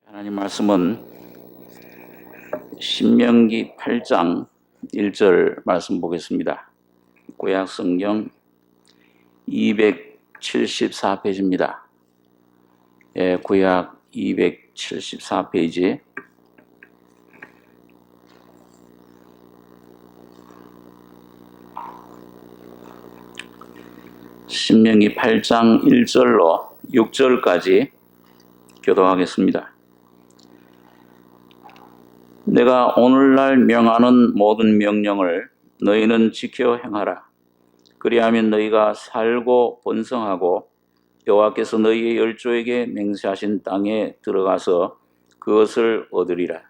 하나님 말씀은 신명기 8장 1절 말씀 보겠습니다. 구약 성경 274페이지입니다. 구약 274페이지 신명기 8장 1절로 6절까지 교독하겠습니다. 내가 오늘날 명하는 모든 명령을 너희는 지켜 행하라. 그리하면 너희가 살고 번성하고 여호와께서 너희의 열조에게 맹세하신 땅에 들어가서 그것을 얻으리라.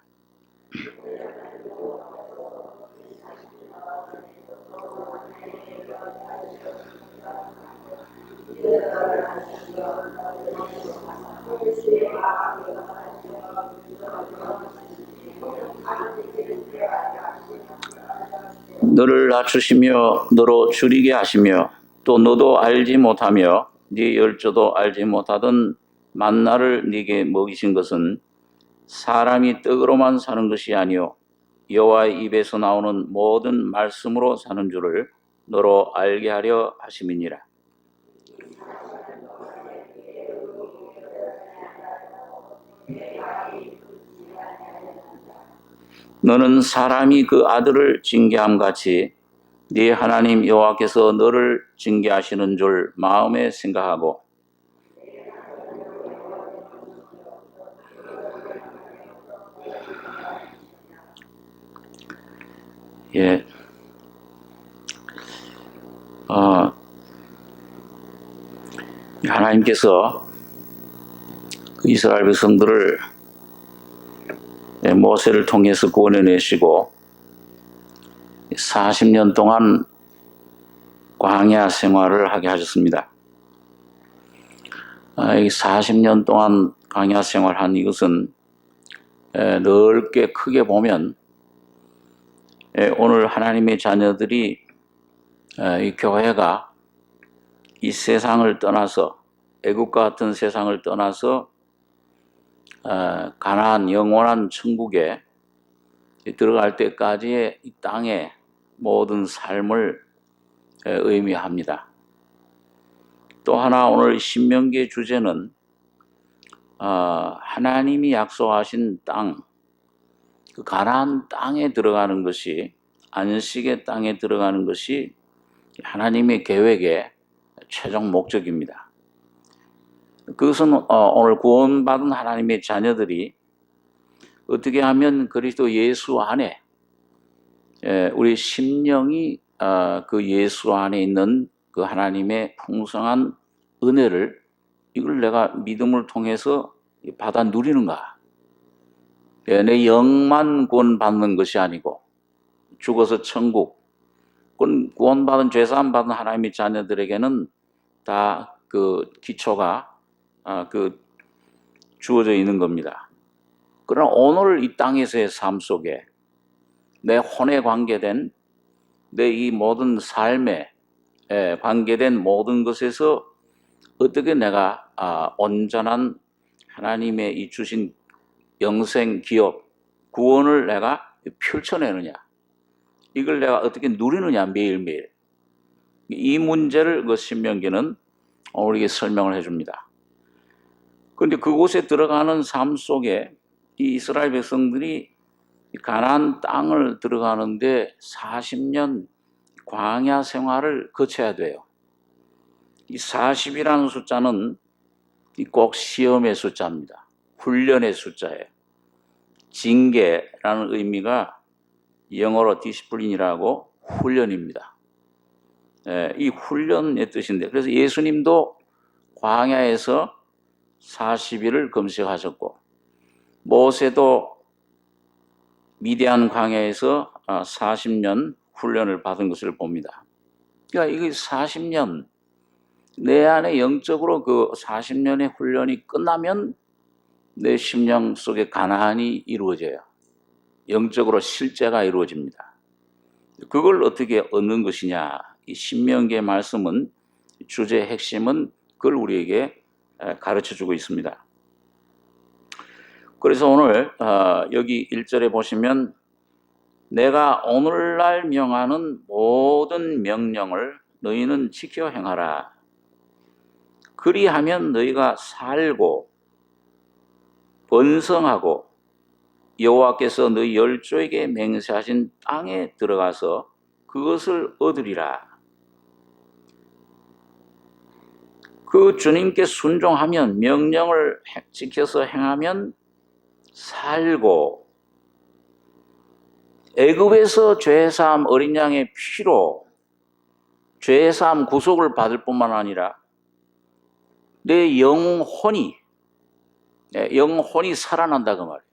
너를 낮추시며 너로 줄이게 하시며 또 너도 알지 못하며 네 열조도 알지 못하던 만나를 네게 먹이신 것은 사람이 떡으로만 사는 것이 아니요 여호와의 입에서 나오는 모든 말씀으로 사는 줄을 너로 알게 하려 하심이니라. 너는 사람이 그 아들을 징계함 같이 네 하나님 여호와께서 너를 징계하시는 줄 마음에 생각하고 하나님께서 그 이스라엘 백성들을 모세를 통해서 구원해내시고 40년 동안 광야 생활을 하게 하셨습니다. 이 40년 동안 광야 생활한 이것은 넓게 크게 보면 오늘 하나님의 자녀들이 이 교회가 이 세상을 떠나서 애국과 같은 세상을 떠나서 가나안 영원한 천국에 들어갈 때까지의 이 땅의 모든 삶을 의미합니다. 또 하나 오늘 신명기의 주제는 하나님이 약속하신 땅, 그 가나안 땅에 들어가는 것이 안식의 땅에 들어가는 것이 하나님의 계획의 최종 목적입니다. 그것은 오늘 구원받은 하나님의 자녀들이 어떻게 하면 그리스도 예수 안에 우리 심령이 그 예수 안에 있는 그 하나님의 풍성한 은혜를 이걸 내가 믿음을 통해서 받아 누리는가? 내 영만 구원받는 것이 아니고 죽어서 천국, 구원받은 죄사함 받은 하나님의 자녀들에게는 다 그 기초가 주어져 있는 겁니다. 그러나 오늘 이 땅에서의 삶 속에 내 혼에 관계된 내 이 모든 삶에 관계된 모든 것에서 어떻게 내가 온전한 하나님의 이 주신 영생 기업, 구원을 내가 펼쳐내느냐, 이걸 내가 어떻게 누리느냐 매일매일, 이 문제를 그 신명기는 우리에게 설명을 해줍니다. 그런데 그곳에 들어가는 삶 속에 이 이스라엘 백성들이 가나안 땅을 들어가는데 40년 광야 생활을 거쳐야 돼요. 이 40이라는 숫자는 꼭 시험의 숫자입니다. 훈련의 숫자예요. 징계라는 의미가 영어로 디시플린이라고 훈련입니다. 이 훈련의 뜻인데, 그래서 예수님도 광야에서 40일을 금식하셨고 모세도 미디안 광야에서 40년 훈련을 받은 것을 봅니다. 그러니까 이게 40년 내 안에 영적으로 그 40년의 훈련이 끝나면 내 심령 속에 가나안이 이루어져요. 영적으로 실제가 이루어집니다. 그걸 어떻게 얻는 것이냐? 이 신명기의 말씀은 주제의 핵심은 그걸 우리에게 가르쳐주고 있습니다. 그래서 오늘 여기 1절에 보시면 내가 오늘날 명하는 모든 명령을 너희는 지켜 행하라. 그리하면 너희가 살고 번성하고 여호와께서 너희 열조에게 맹세하신 땅에 들어가서 그것을 얻으리라. 그 주님께 순종하면 명령을 지켜서 행하면 살고 애굽에서 죄사함 어린 양의 피로 죄사함 구속을 받을 뿐만 아니라 내 영혼이 살아난다 그 말이에요.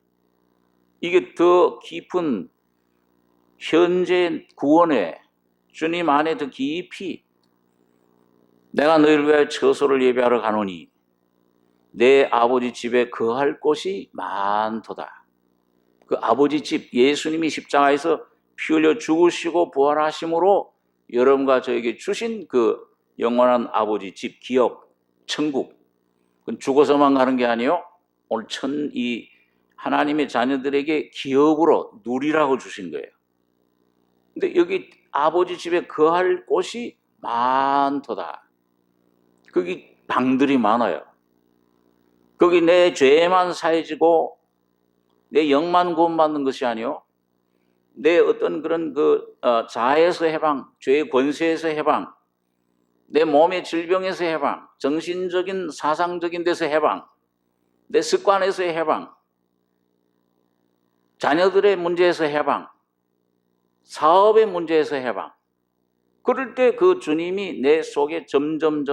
이게 더 깊은 현재 구원에 주님 안에 더 깊이 내가 너희를 위하여 처소를 예비하러 가노니 내 아버지 집에 거할 곳이 많도다. 그 아버지 집, 예수님이 십자가에서 피 흘려 죽으시고 부활하심으로 여러분과 저에게 주신 그 영원한 아버지 집, 기업, 천국. 그건 죽어서만 가는 게 아니에요. 오늘 이 하나님의 자녀들에게 기업으로 누리라고 주신 거예요. 근데 여기 아버지 집에 거할 곳이 많도다. 거기 방들이 많아요. 거기 내 죄만 사해지고 내 영만 구원받는 것이 아니요. 내 어떤 그런 자아에서 해방, 죄의 권세에서 해방, 내 몸의 질병에서 해방, 정신적인 사상적인 데서 해방, 내 습관에서의 해방, 자녀들의 문제에서 해방, 사업의 문제에서 해방. 그럴 때 그 주님이 내 속에 점점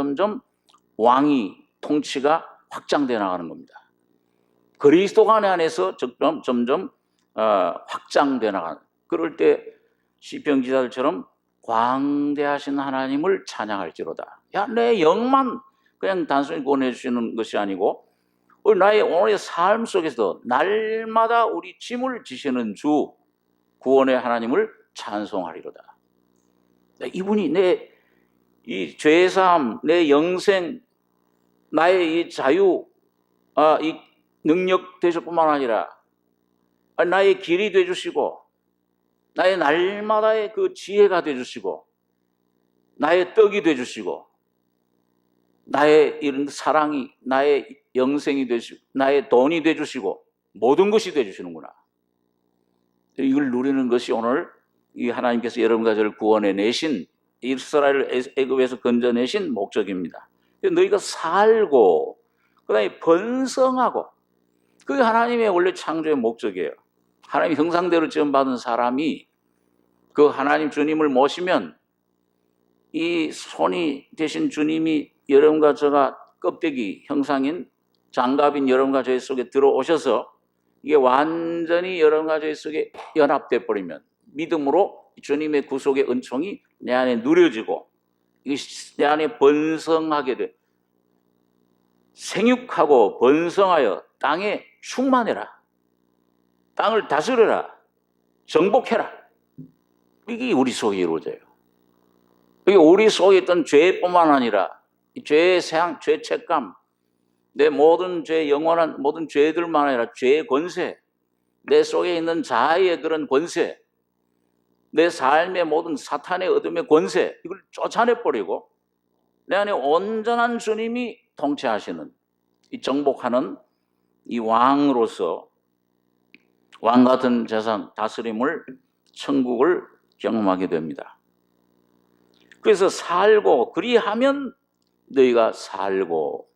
왕이 통치가 확장되어 나가는 겁니다. 그리스도가 내 안에서 점점 확장되어 나가는. 그럴 때 시편 기자들처럼 광대하신 하나님을 찬양할지로다. 야, 내 영만 그냥 단순히 구원해 주시는 것이 아니고 나의 오늘의 삶 속에서도 날마다 우리 짐을 지시는 주 구원의 하나님을 찬송하리로다. 이분이 내 이 죄사함, 내 영생, 나의 이 자유, 이 능력 되실 뿐만 아니라 나의 길이 되주시고 나의 날마다의 그 지혜가 되주시고 나의 떡이 되주시고 나의 이런 사랑이 나의 영생이 되주시고 나의 돈이 되주시고 모든 것이 되주시는구나. 이걸 누리는 것이 오늘 이 하나님께서 여러분과 저를 구원해 내신 이스라엘을 애굽에서 건져내신 목적입니다. 너희가 살고 그다음에 번성하고 그게 하나님의 원래 창조의 목적이에요. 하나님 형상대로 지음받은 사람이 그 하나님 주님을 모시면 이 손이 되신 주님이 여러분과 저가 껍데기 형상인 장갑인 여러분과 저희 속에 들어오셔서 이게 완전히 여러분과 저희 속에 연합돼 버리면 믿음으로 주님의 구속의 은총이 내 안에 누려지고 내 안에 번성하게 돼. 생육하고 번성하여 땅에 충만해라. 땅을 다스려라. 정복해라. 이게 우리 속에 이루어져요. 이게 우리 속에 있던 죄뿐만 아니라 죄의 세상, 죄책감, 내 모든 죄, 영원한 모든 죄들만 아니라 죄의 권세, 내 속에 있는 자아의 그런 권세, 내 삶의 모든 사탄의 어둠의 권세, 이걸 쫓아내버리고 내 안에 온전한 주님이 통치하시는 이 정복하는 이 왕으로서 왕 같은 재산, 다스림을, 천국을 경험하게 됩니다. 그래서 살고 그리하면 너희가 살고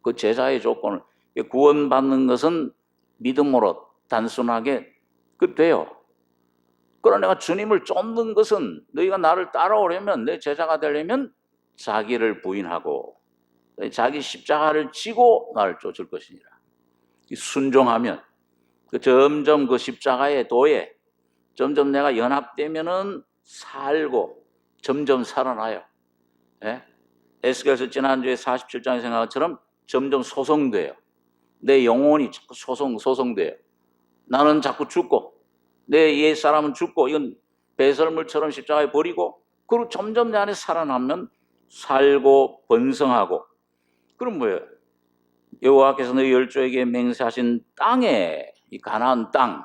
그 제자의 조건을 구원받는 것은 믿음으로 단순하게 돼요. 그러나 내가 주님을 쫓는 것은 너희가 나를 따라오려면 내 제자가 되려면 자기를 부인하고 자기 십자가를 지고 나를 쫓을 것이니라. 순종하면 점점 그 십자가의 도에 점점 내가 연합되면은 살고 점점 살아나요. 예? 에스겔서 지난주에 47장에 생각한 것처럼 점점 소송돼요. 내 영혼이 자꾸 소송돼요. 나는 자꾸 죽고 내 옛사람은 죽고 이건 배설물처럼 십자가에 버리고 그리고 점점 내 안에 살아나면 살고 번성하고 그럼 뭐예요? 여호와께서 너희 열조에게 맹세하신 땅에, 이 가나안 땅,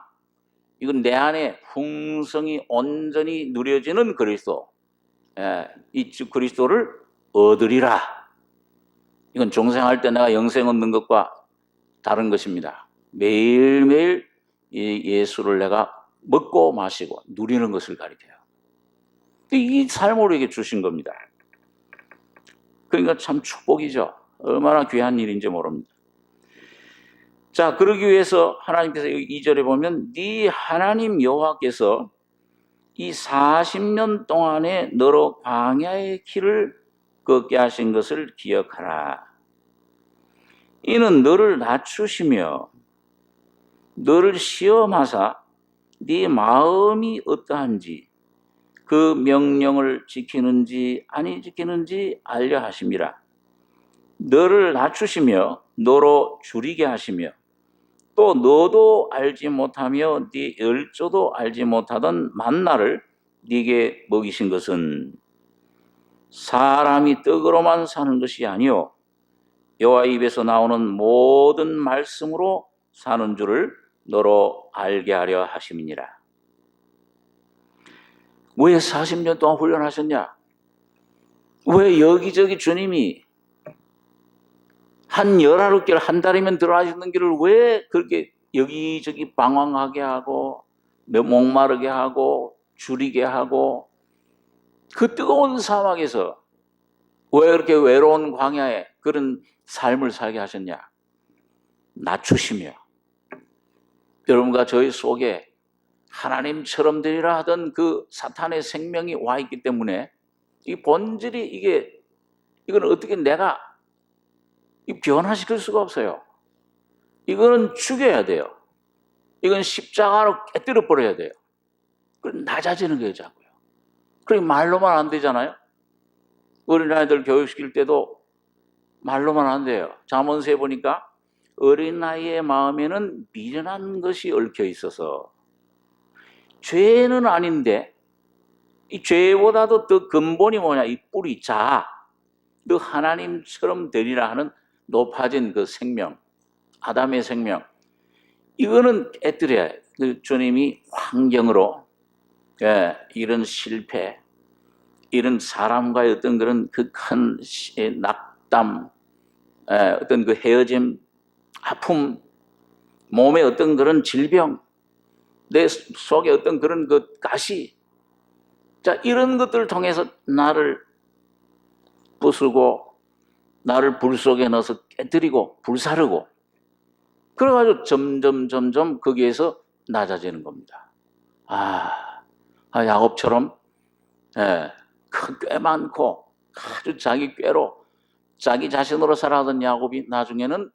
이건 내 안에 풍성이 온전히 누려지는 그리스도, 이 그리스도를 얻으리라. 이건 종생할 때 내가 영생 얻는 것과 다른 것입니다. 매일매일 이 예수를 내가 먹고 마시고 누리는 것을 가리켜요. 이 삶을 우리에게 주신 겁니다. 그러니까 참 축복이죠. 얼마나 귀한 일인지 모릅니다. 자, 그러기 위해서 하나님께서 2절에 보면 네 하나님 여호와께서 이 40년 동안에 너로 광야의 길을 걷게 하신 것을 기억하라. 이는 너를 낮추시며 너를 시험하사 네 마음이 어떠한지 그 명령을 지키는지 아니 지키는지 알려 하심이라. 너를 낮추시며 너로 줄이게 하시며 또 너도 알지 못하며 네 열조도 알지 못하던 만나를 네게 먹이신 것은 사람이 떡으로만 사는 것이 아니요 여호와 입에서 나오는 모든 말씀으로 사는 줄을 너로 알게 하려 하심이니라. 왜 40년 동안 훈련하셨냐? 왜 여기저기 주님이 한 열하루 길 한 달이면 들어가시는 길을 왜 그렇게 여기저기 방황하게 하고 목마르게 하고 줄이게 하고 그 뜨거운 사막에서 왜 그렇게 외로운 광야에 그런 삶을 살게 하셨냐? 낮추시며 여러분과 저희 속에 하나님처럼 되리라 하던 그 사탄의 생명이 와 있기 때문에 이 본질이 이건 어떻게 내가 변화시킬 수가 없어요. 이거는 죽여야 돼요. 이건 십자가로 깨뜨려 버려야 돼요. 그럼 낮아지는 거예요, 자꾸요. 그럼 말로만 안 되잖아요. 어린아이들 교육시킬 때도 말로만 안 돼요. 잠언서에 보니까 어린아이의 마음에는 미련한 것이 얽혀 있어서 죄는 아닌데 이 죄보다도 더 근본이 뭐냐? 이 뿌리 자아. 너 하나님처럼 되리라 하는 높아진 그 생명, 아담의 생명. 이거는 깨뜨려야 해요. 주님이 환경으로 이런 실패, 이런 사람과의 어떤 그런 그 큰 낙담, 어떤 그 헤어짐, 아픔, 몸의 어떤 그런 질병, 내 속에 어떤 그런 그 가시, 자, 이런 것들을 통해서 나를 부수고 나를 불 속에 넣어서 깨뜨리고 불사르고 그래가지고 점점 거기에서 낮아지는 겁니다. 야곱처럼 꽤 많고 아주 자기 꾀로 자기 자신으로 살아가던 야곱이 나중에는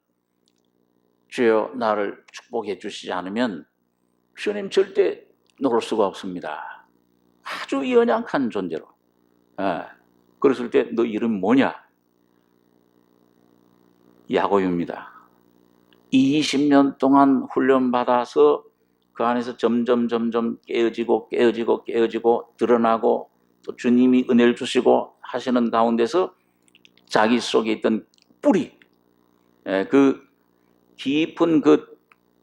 주여 나를 축복해 주시지 않으면 주님 절대 놓을 수가 없습니다. 아주 연약한 존재로. 그랬을 때 너 이름 뭐냐? 야곱입니다. 20년 동안 훈련받아서 그 안에서 점점 깨어지고 드러나고 또 주님이 은혜를 주시고 하시는 가운데서 자기 속에 있던 뿌리, 그 깊은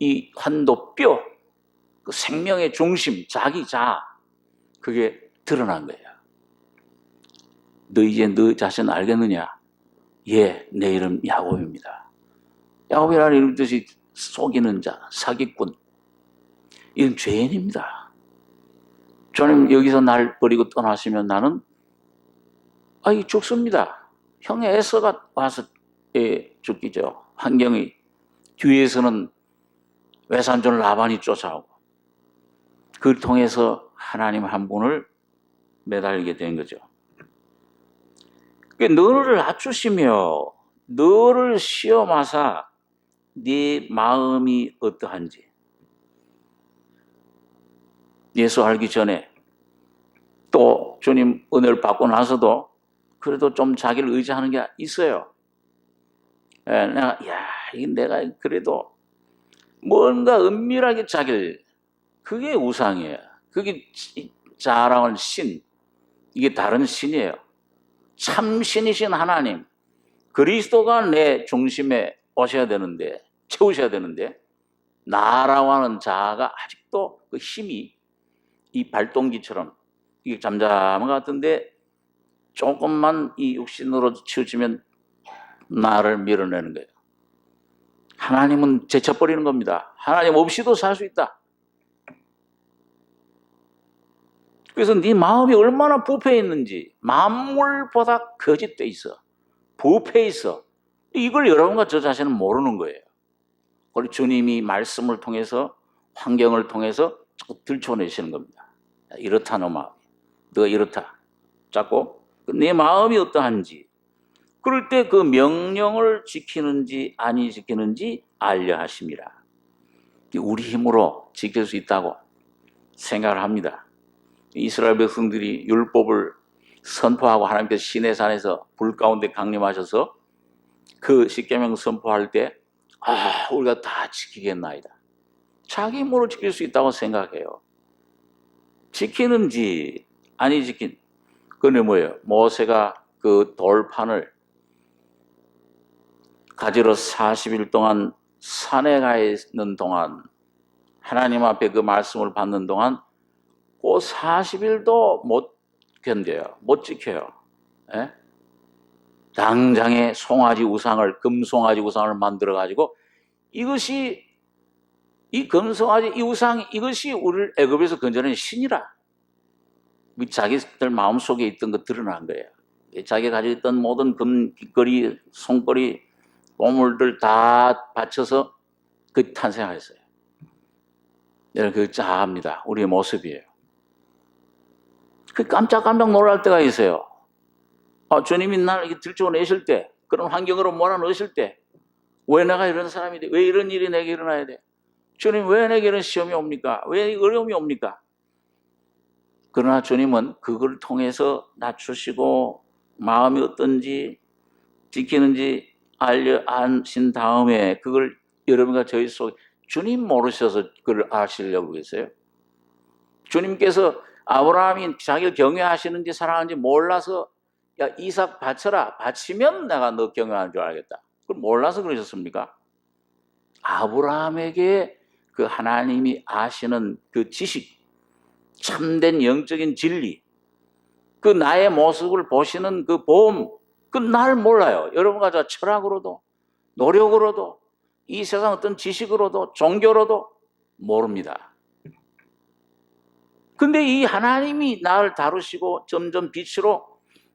이 한도뼈, 그 생명의 중심, 자기 자아, 그게 드러난 거예요. 너 이제 너 자신 알겠느냐? 예, 내 이름 야곱입니다. 야곱이라는 이름 뜻이 속이는 자, 사기꾼. 이건 죄인입니다. 주님 여기서 날 버리고 떠나시면 나는 죽습니다. 형의 에서가 와서 죽기죠. 환경이. 뒤에서는 외삼촌 라반이 쫓아오고 그를 통해서 하나님 한 분을 매달리게 된 거죠. 너를 낮추시며 너를 시험하사 네 마음이 어떠한지. 예수 알기 전에 또 주님 은혜를 받고 나서도 그래도 좀 자기를 의지하는 게 있어요. 내가 그래도 뭔가 은밀하게 그게 우상이에요. 그게 자랑을 신, 이게 다른 신이에요. 참 신이신 하나님, 그리스도가 내 중심에 오셔야 되는데, 채우셔야 되는데, 나라고 하는 자아가 아직도 그 힘이 이 발동기처럼 이게 잠잠한 것 같은데 조금만 이 육신으로 치우치면 나를 밀어내는 거예요. 하나님은 제쳐버리는 겁니다. 하나님 없이도 살 수 있다. 그래서 네 마음이 얼마나 부패해 있는지, 만물보다 거짓돼 있어, 부패해 있어, 이걸 여러분과 저 자신은 모르는 거예요. 우리 주님이 말씀을 통해서, 환경을 통해서 자꾸 들춰내시는 겁니다. 이렇다 너 마음이, 너가 이렇다. 자꾸 내 마음이 어떠한지, 그럴 때 그 명령을 지키는지 아니 지키는지 알려 하심이라. 우리 힘으로 지킬 수 있다고 생각을 합니다. 이스라엘 백성들이 율법을 선포하고 하나님께서 시내산에서 불 가운데 강림하셔서 그 십계명 선포할 때 우리가 다 지키겠나이다. 자기 힘으로 지킬 수 있다고 생각해요. 지키는지 아니 지킨, 그게 뭐예요? 모세가 그 돌판을 가지러 40일 동안 산에 가 있는 동안, 하나님 앞에 그 말씀을 받는 동안 그 40일도 못 견뎌요. 못 지켜요. 예? 당장에 송아지 우상을, 금송아지 우상을 만들어가지고 이것이, 이 금송아지 이 우상, 이것이 우리를 애굽에서 건져낸 신이라. 자기들 마음속에 있던 거 드러난 거예요. 자기가 가지고 있던 모든 금, 귀걸이, 손걸이, 보물들 다 바쳐서 그 탄생하였어요. 여러분, 그 자아입니다. 우리의 모습이에요. 그 깜짝깜짝 놀랄 때가 있어요. 주님이 나를 이렇게 들춰내실 때, 그런 환경으로 몰아넣으실 때, 왜 내가 이런 사람이 돼? 왜 이런 일이 내게 일어나야 돼? 주님, 왜 내게 이런 시험이 옵니까? 왜 어려움이 옵니까? 그러나 주님은 그걸 통해서 낮추시고 마음이 어떤지 지키는지 알려 아신 다음에 그걸 여러분과 저희 속에, 주님 모르셔서 그걸 아시려고 그랬어요. 주님께서 아브라함이 자기를 경외하시는지 사랑하는지 몰라서 야 이삭 바쳐라, 바치면 내가 너 경외하는 줄 알겠다. 그걸 몰라서 그러셨습니까? 아브라함에게 그 하나님이 아시는 그 지식, 참된 영적인 진리, 그 나의 모습을 보시는 그 보험, 그 날 몰라요. 여러분과 저 철학으로도 노력으로도 이 세상 어떤 지식으로도 종교로도 모릅니다. 근데 이 하나님이 나를 다루시고 점점 빛으로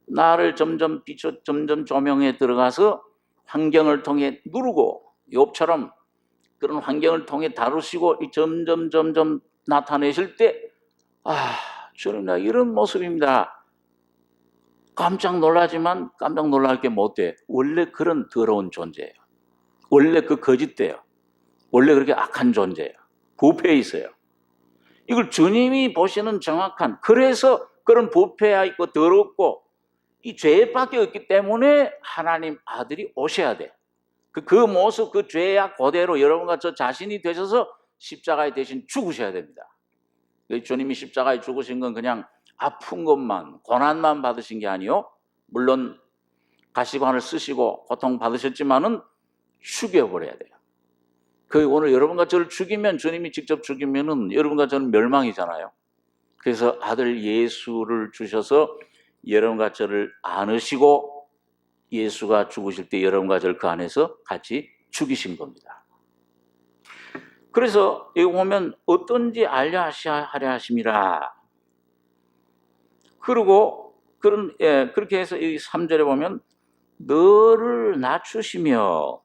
나를 점점 빛으로 점점 조명에 들어가서 환경을 통해 누르고, 욥처럼 그런 환경을 통해 다루시고 점점 나타내실 때 주님 나 이런 모습입니다. 깜짝 놀라지만 깜짝 놀랄 게 못 돼. 원래 그런 더러운 존재예요. 원래 그 거짓돼요. 원래 그렇게 악한 존재예요. 부패해 있어요. 이걸 주님이 보시는 정확한, 그래서 그런 부패해 있고 더럽고 이 죄밖에 없기 때문에 하나님 아들이 오셔야 돼. 그 모습, 그 죄악 그대로 여러분과 저 자신이 되셔서 십자가에 대신 죽으셔야 됩니다. 주님이 십자가에 죽으신 건 그냥 아픈 것만, 고난만 받으신 게 아니요, 물론 가시관을 쓰시고 고통 받으셨지만은 죽여버려야 돼요. 오늘 여러분과 저를 죽이면, 주님이 직접 죽이면은 여러분과 저는 멸망이잖아요. 그래서 아들 예수를 주셔서 여러분과 저를 안으시고 예수가 죽으실 때 여러분과 저를 그 안에서 같이 죽이신 겁니다. 그래서 여기 보면 어떤지 알려 하려 하심이라. 그리고 그렇게 해서 이 3절에 보면 너를 낮추시며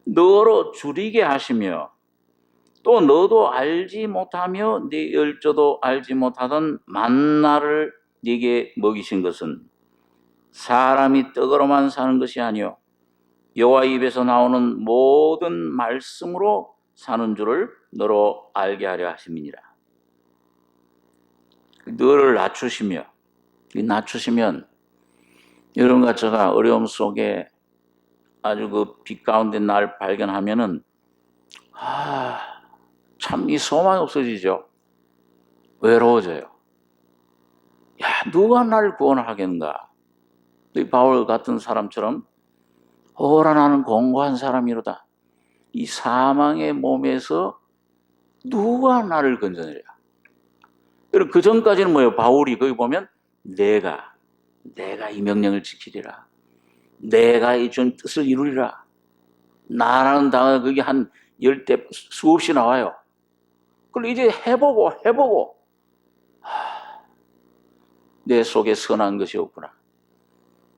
너로 줄이게 하시며 또 너도 알지 못하며 네 열조도 알지 못하던 만나를 네게 먹이신 것은 사람이 떡으로만 사는 것이 아니요 여호와 입에서 나오는 모든 말씀으로 사는 줄을 너로 알게 하려 하심이니라. 너를 낮추시며, 낮추시면 여러분과 제가 어려움 속에 아주 그 빛 가운데 날 발견하면은 참 이 소망이 없어지죠. 외로워져요. 야, 누가 나를 구원하겠는가? 이 바울 같은 사람처럼 오라 나는 공고한 사람이로다. 이 사망의 몸에서 누가 나를 건져내랴. 그리고 그 전까지는 뭐예요? 바울이 거기 보면 내가 이 명령을 지키리라. 내가 이 준 뜻을 이루리라. 나라는 단어가 그게 한 10대 수없이 나와요. 그걸 이제 해보고 내 속에 선한 것이 없구나.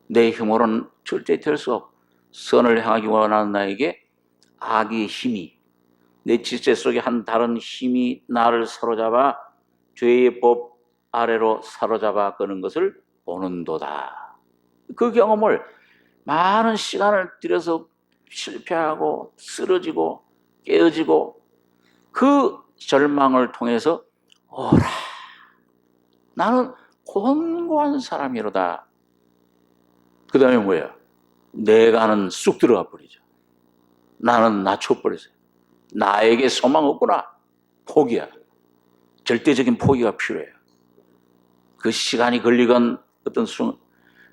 내 힘으로는 절대 될 수 없고 선을 향하기 원하는 나에게 악의 힘이 내 지체 속에 한 다른 힘이 나를 사로잡아 죄의 법 아래로 사로잡아 끄는 것을 보는도다. 그 경험을 많은 시간을 들여서 실패하고 쓰러지고 깨어지고 그 절망을 통해서 오라 나는 곤고한 사람이로다. 그 다음에 뭐예요? 내가는 쑥 들어가 버리죠. 나는 낮춰버렸어요. 나에게 소망 없구나. 포기야. 절대적인 포기가 필요해요. 그 시간이 걸리건 어떤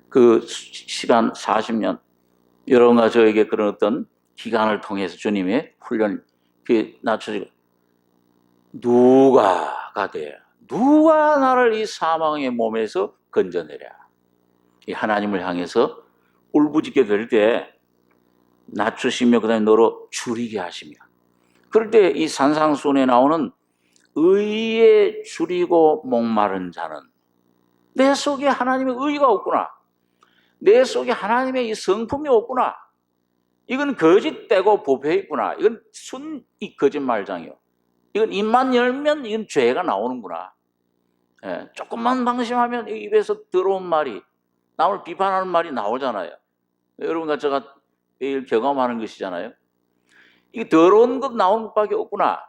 그 시간 40년 여러분과 저에게 그런 어떤 기간을 통해서 주님의 훈련 낮춰지고 누가 돼요? 누가 나를 이 사망의 몸에서 건져내랴? 이 하나님을 향해서 울부짖게 될 때 낮추시며 그 다음에 너로 줄이게 하시며 그럴 때 이 산상수훈에 나오는 의에 줄이고 목마른 자는 내 속에 하나님의 의가 없구나. 내 속에 하나님의 이 성품이 없구나. 이건 거짓되고 부패 있구나. 이건 이 거짓말장이요. 이건 입만 열면 이건 죄가 나오는구나. 예, 조금만 방심하면 입에서 더러운 말이 남을 비판하는 말이 나오잖아요. 여러분과 제가 매일 경험하는 것이잖아요. 이게 더러운 것 나오는 것밖에 없구나.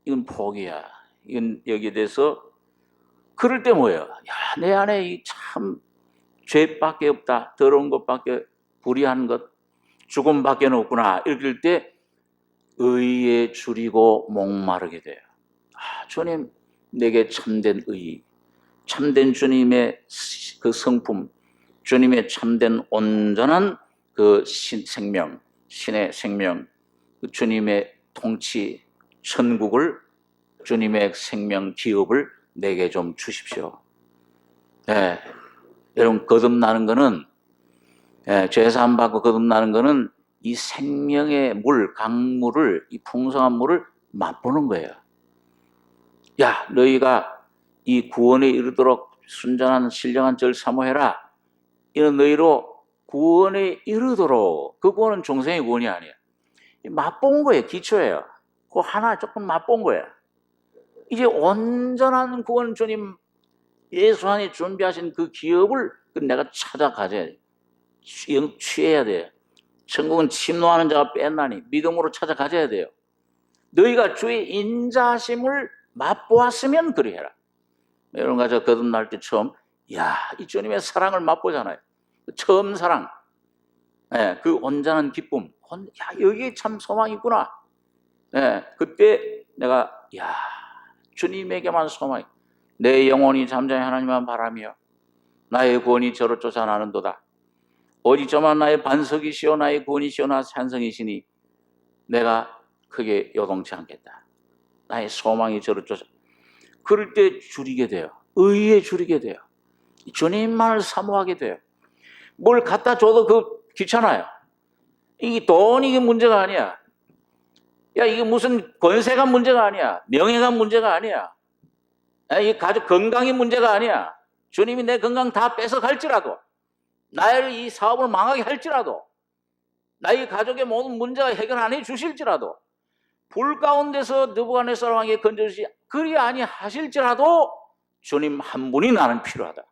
이건 포기야. 이건 여기에 대해서 그럴 때 뭐예요? 야, 내 안에 이 참 죄밖에 없다. 더러운 것밖에 불의한 것, 죽음밖에 없구나. 이럴 때 의에 줄이고 목마르게 돼요. 아, 주님, 내게 참된 의, 참된 주님의 그 성품, 주님의 참된 온전한 그 생명, 신의 생명, 그 주님의 통치, 천국을, 주님의 생명 기업을 내게 좀 주십시오. 네. 여러분, 거듭나는 거는, 죄사함 받고 거듭나는 거는 이 생명의 물, 강물을, 이 풍성한 물을 맛보는 거예요. 야, 너희가 이 구원에 이르도록 순전한 신령한 절 사모해라. 이런 너희로 구원에 이르도록, 그 구원은 종생의 구원이 아니에요. 맛본 거예요. 기초예요. 그 하나 조금 맛본 거예요. 이제 온전한 구원 주님 예수 안에 준비하신 그 기업을 내가 찾아 가져야 돼. 취해야 돼요. 천국은 침노하는 자가 뺀나니 믿음으로 찾아 가져야 돼요. 너희가 주의 인자하심을 맛보았으면 그리 해라. 여러분과 저 거듭날 때 처음 이 주님의 사랑을 맛보잖아요. 처음 사랑, 그 온전한 기쁨, 여기에 참 소망이 있구나. 그때 내가 주님에게만 소망이, 내 영혼이 잠잠히 하나님만 바라며 나의 구원이 저를 쫓아 나는도다. 오직 저만 나의 반석이시오 나의 구원이시오 나 산성이시니 내가 크게 요동치 않겠다. 나의 소망이 저를 쫓아. 그럴 때 줄이게 돼요. 의에 줄이게 돼요. 주님만을 사모하게 돼요. 뭘 갖다 줘도 귀찮아요. 이게 돈이 이게 문제가 아니야. 이게 무슨 권세가 문제가 아니야. 명예가 문제가 아니야. 이 가족 건강이 문제가 아니야. 주님이 내 건강 다 뺏어갈지라도, 나의 이 사업을 망하게 할지라도, 나의 가족의 모든 문제가 해결 안 해 주실지라도, 불 가운데서 느부갓네살 왕에게 건져주시 그리 아니하실지라도 주님 한 분이 나는 필요하다.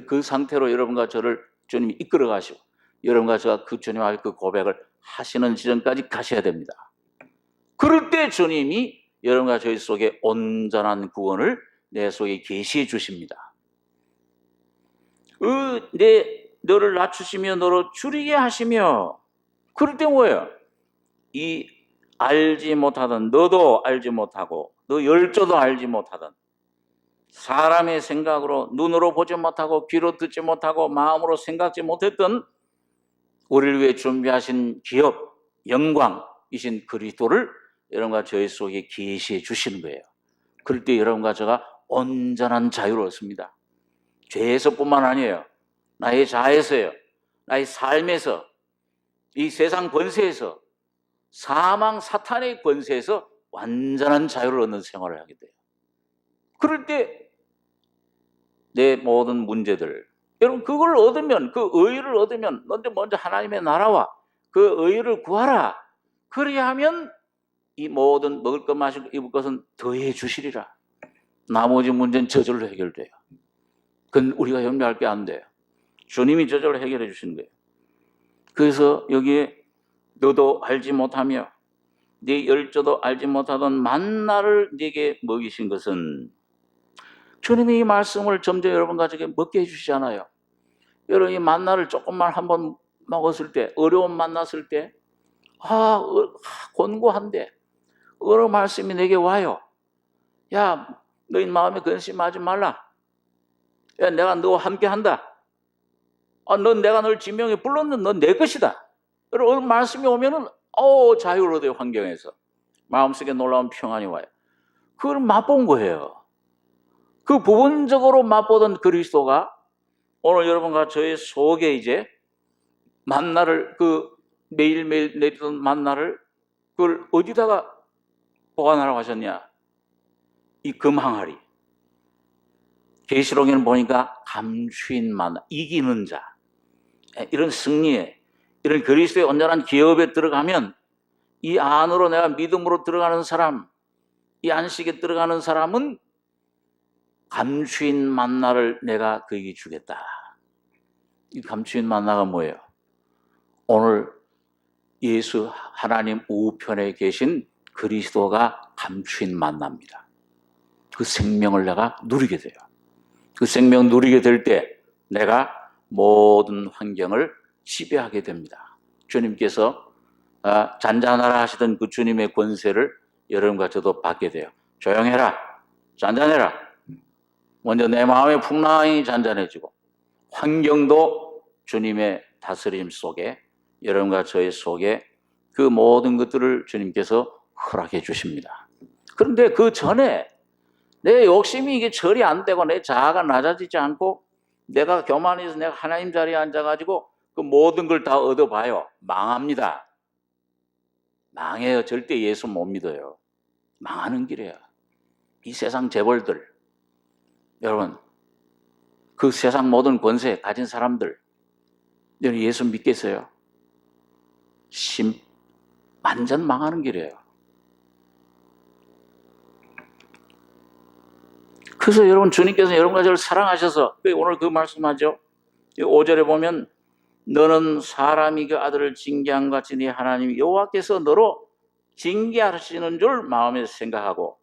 그 상태로 여러분과 저를 주님이 이끌어 가시고 여러분과 저가 그 주님 앞에 그 고백을 하시는 지점까지 가셔야 됩니다. 그럴 때 주님이 여러분과 저희 속에 온전한 구원을 내 속에 계시해 주십니다. 너를 낮추시며 너로 줄이게 하시며, 그럴 때 뭐예요? 이 알지 못하던, 너도 알지 못하고 너 열조도 알지 못하던, 사람의 생각으로 눈으로 보지 못하고 귀로 듣지 못하고 마음으로 생각지 못했던 우리를 위해 준비하신 기업, 영광이신 그리스도를 여러분과 저희 속에 계시해 주시는 거예요. 그럴 때 여러분과 제가 온전한 자유를 얻습니다. 죄에서뿐만 아니에요. 나의 자아에서요. 나의 삶에서, 이 세상 권세에서, 사망 사탄의 권세에서 완전한 자유를 얻는 생활을 하게 돼요. 그럴 때 내 모든 문제들, 여러분 그걸 얻으면, 그 의의를 얻으면 먼저 하나님의 나라와 그 의의를 구하라. 그래야 하면 이 모든 먹을 것 마실 것 입을 것은 더해 주시리라. 나머지 문제는 저절로 해결돼요. 그건 우리가 염려할 게 안 돼요. 주님이 저절로 해결해 주시는 거예요. 그래서 여기에 너도 알지 못하며 네 열조도 알지 못하던 만나를 네게 먹이신 것은, 주님이 이 말씀을 점점 여러분 가족에 먹게 해주시잖아요. 여러분 이 만나를 조금만 한번 먹었을 때, 어려움 만났을 때, 곤고한데 어느 말씀이 내게 와요. 야, 너희 마음에 근심하지 말라. 야, 내가 너와 함께 한다. 넌 내가 널 지명해 불렀는 넌 내 것이다. 여러분 어느 말씀이 오면은 자유를 얻어요. 환경에서 마음속에 놀라운 평안이 와요. 그걸 맛본 거예요. 그 부분적으로 맛보던 그리스도가 오늘 여러분과 저의 속에 이제 만나를, 그 매일매일 내리던 만나를 그걸 어디다가 보관하라고 하셨냐? 이 금항아리. 계시록에는 보니까 감추인 만나, 이기는 자, 이런 승리에, 이런 그리스도의 온전한 기업에 들어가면, 이 안으로 내가 믿음으로 들어가는 사람, 이 안식에 들어가는 사람은 감추인 만나를 내가 그에게 주겠다. 이 감추인 만나가 뭐예요? 오늘 예수 하나님 우편에 계신 그리스도가 감추인 만나입니다. 그 생명을 내가 누리게 돼요. 그 생명 누리게 될 때 내가 모든 환경을 지배하게 됩니다. 주님께서 잔잔하라 하시던 그 주님의 권세를 여러분과 저도 받게 돼요. 조용해라, 잔잔해라. 먼저 내 마음의 풍랑이 잔잔해지고 환경도 주님의 다스림 속에, 여러분과 저의 속에 그 모든 것들을 주님께서 허락해 주십니다. 그런데 그 전에 내 욕심이 이게 처리 안 되고 내 자아가 낮아지지 않고 내가 교만해서 내가 하나님 자리에 앉아가지고 그 모든 걸 다 얻어봐요. 망합니다. 망해요. 절대 예수 못 믿어요. 망하는 길이에요. 이 세상 재벌들, 여러분 그 세상 모든 권세 가진 사람들, 여러분 예수 믿겠어요? 완전 망하는 길이에요. 그래서 여러분 주님께서 여러분과 저를 사랑하셔서 오늘 그 말씀하죠. 5절에 보면 너는 사람이 그 아들을 징계한 것 같이 네 하나님 여호와께서 너로 징계하시는 줄 마음에 생각하고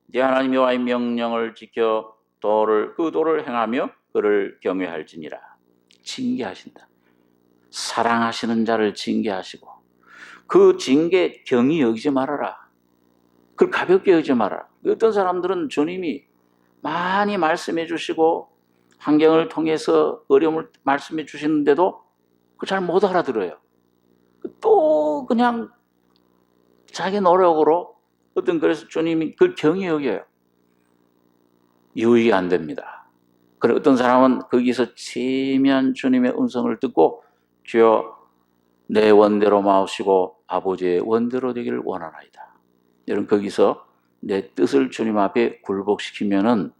네 하나님 여호와의 명령을 지켜 그 도를 행하며 그를 경외할지니라. 징계하신다. 사랑하시는 자를 징계하시고 그 징계 경히 여기지 말아라. 그걸 가볍게 여기지 말아라. 어떤 사람들은 주님이 많이 말씀해 주시고 환경을 통해서 어려움을 말씀해 주시는데도 그걸 잘 못 알아들어요. 또 그냥 자기 노력으로 그래서 주님이 그걸 경히 여겨요. 유익이 안 됩니다. 그리고 어떤 사람은 거기서 치면 주님의 음성을 듣고 주여 내 원대로 마옵시고 아버지의 원대로 되기를 원하나이다. 여러분 거기서 내 뜻을 주님 앞에 굴복시키면은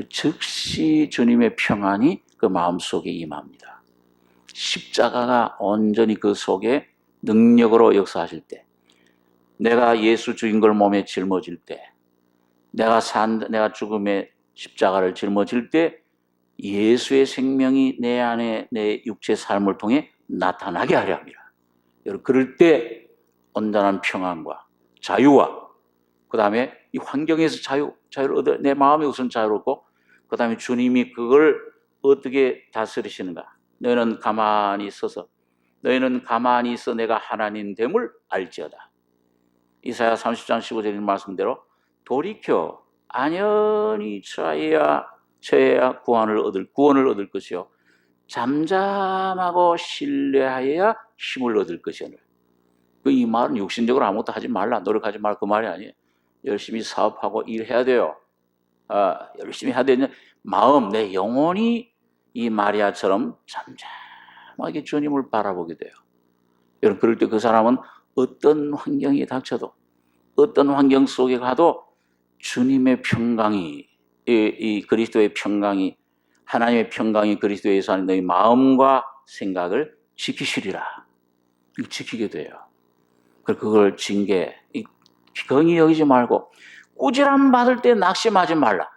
즉시 주님의 평안이 그 마음속에 임합니다. 십자가가 온전히 그 속에 능력으로 역사하실 때, 내가 예수 주인 걸 몸에 짊어질 때, 내가 죽음의 십자가를 짊어질 때 예수의 생명이 내 안에 내 육체 삶을 통해 나타나게 하려 합니다. 여러분 그럴 때 온전한 평안과 자유와 그 다음에 이 환경에서 자유를 얻어 내 마음이 우선 자유롭고 그 다음에 주님이 그걸 어떻게 다스리시는가. 너희는 가만히 있어 내가 하나님 됨을 알지어다. 이사야 30장 15절의 말씀대로 돌이켜 안연히 처해야 구원을 얻을 것이요 잠잠하고 신뢰하여야 힘을 얻을 것이오늘. 이 말은 육신적으로 아무것도 하지 말라, 노력하지 말라 그 말이 아니에요. 열심히 사업하고 일해야 돼요. 열심히 해야 되는 마음, 내 영혼이 이 마리아처럼 잠잠하게 주님을 바라보게 돼요. 여러분, 그럴 때 그 사람은 어떤 환경이 닥쳐도, 어떤 환경 속에 가도 주님의 평강이, 이 그리스도의 평강이, 하나님의 평강이 그리스도에서 하는 너희 마음과 생각을 지키시리라. 이거 지키게 돼요. 그걸 징계, 경히 여기지 말고 꾸지람 받을 때 낙심하지 말라.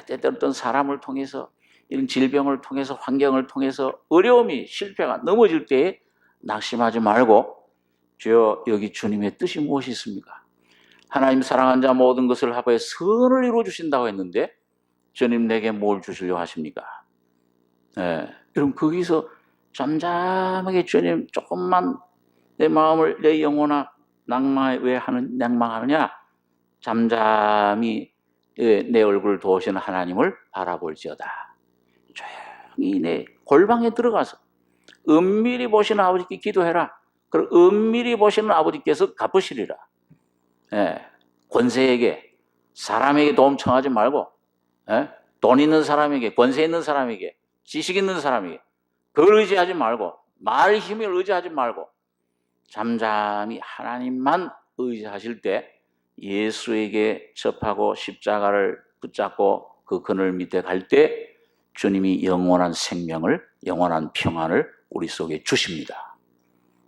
때때로 어떤 사람을 통해서, 이런 질병을 통해서, 환경을 통해서 어려움이, 실패가 넘어질 때에 낙심하지 말고, 주여 여기 주님의 뜻이 무엇이 있습니까? 하나님 사랑한 자 모든 것을 합하여 선을 이루어 주신다고 했는데 주님 내게 뭘 주시려고 하십니까? 여러분, 거기서 잠잠하게 주님, 조금만 내 마음을, 내 영혼아 왜 낭망하느냐? 잠잠히 내 얼굴을 도우시는 하나님을 바라볼지어다. 조용히 내 골방에 들어가서 은밀히 보시는 아버지께 기도해라. 그리고 은밀히 보시는 아버지께서 갚으시리라. 권세에게, 사람에게 도움 청하지 말고, 돈 있는 사람에게, 권세 있는 사람에게, 지식 있는 사람에게 그걸 의지하지 말고, 말 힘을 의지하지 말고 잠잠히 하나님만 의지하실 때 예수에게 접하고 십자가를 붙잡고 그 그늘 밑에 갈 때 주님이 영원한 생명을, 영원한 평안을 우리 속에 주십니다.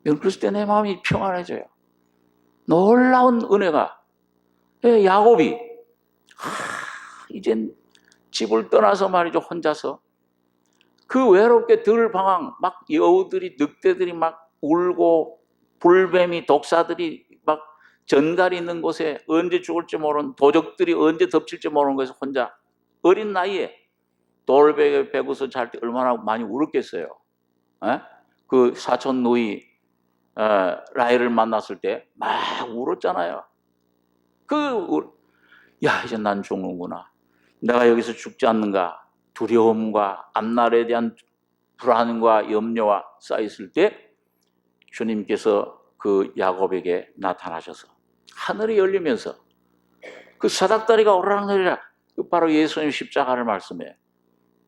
그랬을 때 내 마음이 평안해져요. 놀라운 은혜가, 야곱이 이젠 집을 떠나서 말이죠, 혼자서 그 외롭게 들방황, 막 여우들이, 늑대들이 막 울고, 불뱀이, 독사들이 막 전갈이 있는 곳에, 언제 죽을지 모르는 도적들이 언제 덮칠지 모르는 곳에서 혼자 어린 나이에 돌베개 베고서 잘 때 얼마나 많이 울었겠어요. 그 사촌 누이 라헬을 만났을 때 막 울었잖아요. 이제 난 죽는구나, 내가 여기서 죽지 않는가, 두려움과 앞날에 대한 불안과 염려와 쌓였을 때 주님께서 그 야곱에게 나타나셔서 하늘이 열리면서 그 사닥다리가 오르락내리락, 바로 예수님 십자가를 말씀해요.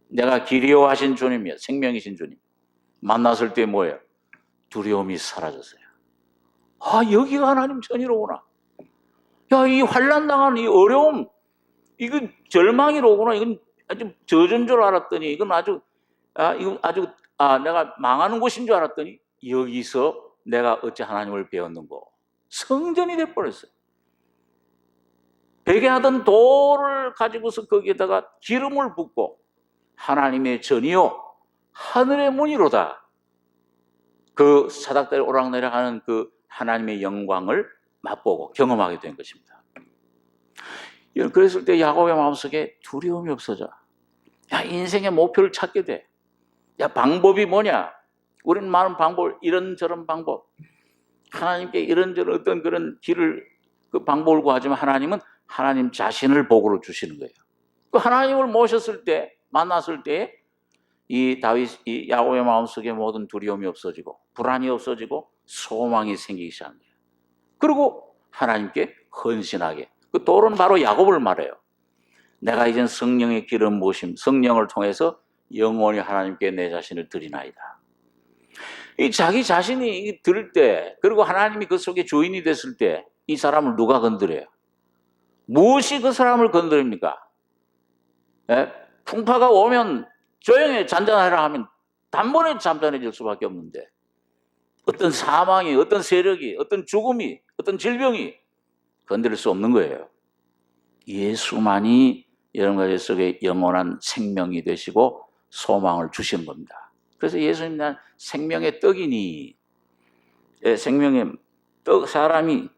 내가 길이요 하신 주님이요, 생명이신 주님 만났을 때 뭐예요? 두려움이 사라졌어요. 여기가 하나님 전이로구나. 이 환난당한 이 어려움, 이건 절망이로구나. 이건 아주 저주인 줄 알았더니, 이건 아주 내가 망하는 곳인 줄 알았더니 여기서 내가 어찌 하나님을 배웠는고, 성전이 돼버렸어요. 베개하던 돌을 가지고서 거기에다가 기름을 붓고 하나님의 전이요 하늘의 문이로다, 그 사닥다리 오락내락하는 그 하나님의 영광을 맛보고 경험하게 된 것입니다. 그랬을 때 야곱의 마음속에 두려움이 없어져. 인생의 목표를 찾게 돼. 방법이 뭐냐? 우리는 많은 방법, 이런저런 방법, 하나님께 이런저런 어떤 그런 길을, 그 방법을 구하지만 하나님은 하나님 자신을 복으로 주시는 거예요. 그 하나님을 모셨을 때, 만났을 때 이 야곱의 마음속에 모든 두려움이 없어지고 불안이 없어지고 소망이 생기기 시작합니다. 그리고 하나님께 헌신하게, 그 돌은 바로 야곱을 말해요. 내가 이젠 성령의 기름 부으심, 성령을 통해서 영원히 하나님께 내 자신을 드리나이다. 이 자기 자신이 들을 때, 그리고 하나님이 그 속에 주인이 됐을 때 이 사람을 누가 건드려요? 무엇이 그 사람을 건드립니까? 풍파가 오면 조용히 잔잔하라 하면 단번에 잠잠해질 수밖에 없는데, 어떤 사망이, 어떤 세력이, 어떤 죽음이, 어떤 질병이 건드릴 수 없는 거예요. 예수만이 여러분들 속에 영원한 생명이 되시고 소망을 주시는 겁니다. 그래서 예수님, 난 생명의 떡이니, 생명의 떡, 사람이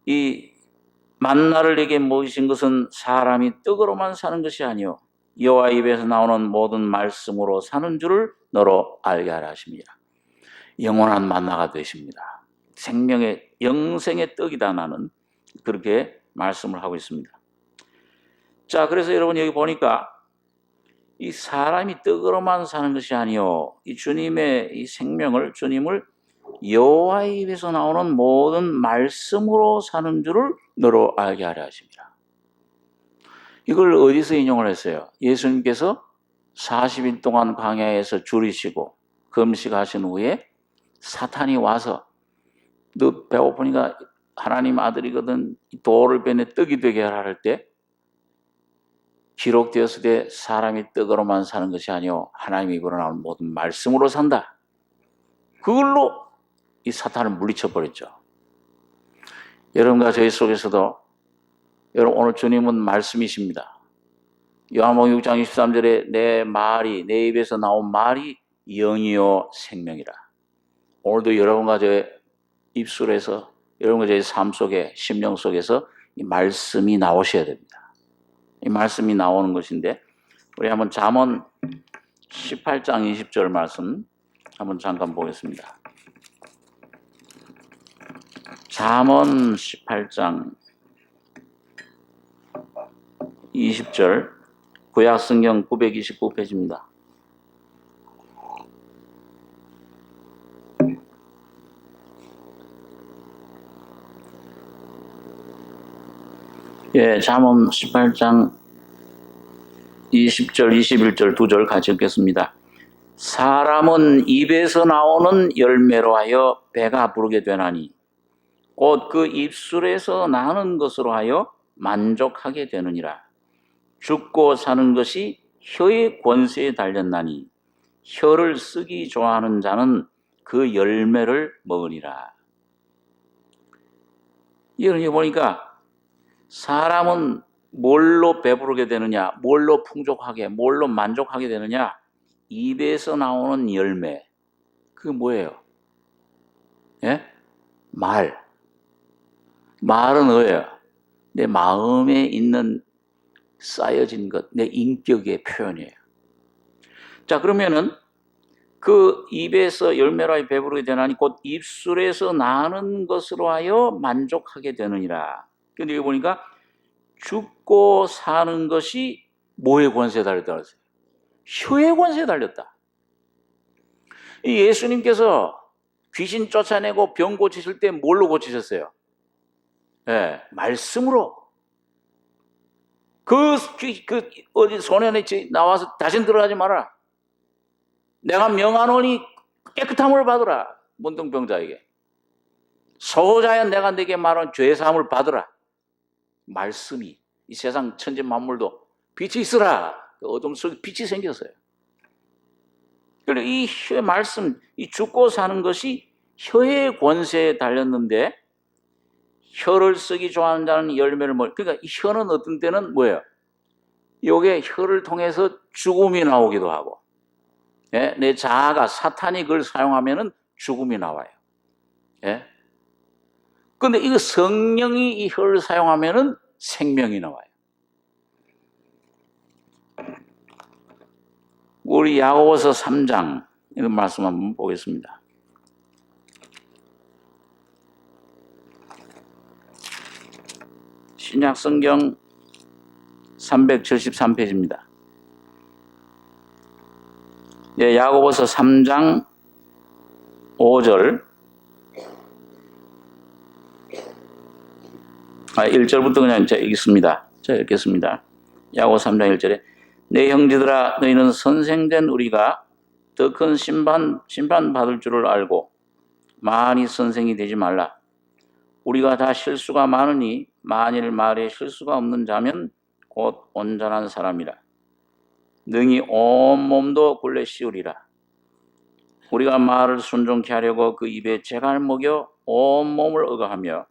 이 만나를 내게 먹이신 것은 사람이 떡으로만 사는 것이 아니요 여호와 입에서 나오는 모든 말씀으로 사는 줄을 너로 알게 하라 하십니다. 영원한 만나가 되십니다. 생명의, 영생의 떡이다, 나는 그렇게 말씀을 하고 있습니다. 자, 그래서 여러분 여기 보니까 이 사람이 떡으로만 사는 것이 아니요 이 주님의 이 생명을 주님을 여호와의 입에서 나오는 모든 말씀으로 사는 줄을 너로 알게 하려 하십니다. 이걸 어디서 인용을 했어요? 예수님께서 40일 동안 광야에서 줄이시고 금식하신 후에 사탄이 와서 너 배고프니까 하나님 아들이거든 돌을 베내 떡이 되게 하라 할 때 기록되었을 때 사람이 떡으로만 사는 것이 아니요 하나님의 입으로 나오는 모든 말씀으로 산다. 그걸로 이 사탄을 물리쳐 버렸죠. 여러분과 저희 속에서도 여러분 오늘 주님은 말씀이십니다. 요한복음 6장 23절에 내 말이 내 입에서 나온 말이 영이요 생명이라. 오늘도 여러분과 저의 입술에서 여러분과 저의 삶 속에 심령 속에서 이 말씀이 나오셔야 됩니다. 이 말씀이 나오는 것인데 우리 한번 잠언 18장 20절 말씀 한번 잠깐 보겠습니다. 잠언 18장 20절 구약성경 929페이지입니다. 예, 잠언 18장 20절, 21절 두 절 같이 읽겠습니다. 사람은 입에서 나오는 열매로 하여 배가 부르게 되나니 곧 그 입술에서 나는 것으로 하여 만족하게 되느니라. 죽고 사는 것이 혀의 권세에 달렸나니 혀를 쓰기 좋아하는 자는 그 열매를 먹으리라. 이걸 보니까 사람은 뭘로 배부르게 되느냐, 뭘로 풍족하게, 뭘로 만족하게 되느냐, 입에서 나오는 열매. 그게 뭐예요? 예? 말. 말은 뭐예요? 내 마음에 있는 쌓여진 것, 내 인격의 표현이에요. 자, 그러면은 그 입에서 열매로 하여 배부르게 되나니 곧 입술에서 나는 것으로 하여 만족하게 되느니라. 근데 여기 보니까 죽고 사는 것이 뭐의 권세에 달렸다 그랬어요? 혀의 권세에 달렸다. 이 예수님께서 귀신 쫓아내고 병 고치실 때 뭘로 고치셨어요? 예, 말씀으로. 어디 소년에 나와서 다신 들어가지 마라. 내가 명하노니 깨끗함을 받으라. 문둥병자에게. 소자야 내가 네게 말한 죄사함을 받으라. 말씀이 이 세상 천지 만물도 빛이 있으라. 그 어둠 속에 빛이 생겼어요. 그리고 이 혀의 말씀, 이 죽고 사는 것이 혀의 권세에 달렸는데 혀를 쓰기 좋아하는 자는 열매를 그러니까 이 혀는 어떤 때는 뭐예요? 요게 혀를 통해서 죽음이 나오기도 하고, 예? 내 자아가 사탄이 그걸 사용하면은 죽음이 나와요. 예? 근데 이거 성령이 이 혀를 사용하면은 생명이 나와요. 우리 야고보서 3장 이런 말씀 한번 보겠습니다. 신약 성경 373페이지입니다. 예, 야고보서 3장 5절 1절부터 그냥 제가 읽겠습니다. 제가 읽겠습니다. 야고보서 3장 1절에 내 형제들아 너희는 선생된 우리가 더 큰 심판 받을 줄을 알고 많이 선생이 되지 말라. 우리가 다 실수가 많으니 만일 말에 실수가 없는 자면 곧 온전한 사람이라. 능히 온 몸도 굴레 씌우리라. 우리가 말을 순종케 하려고 그 입에 재갈 먹여 온 몸을 억압하며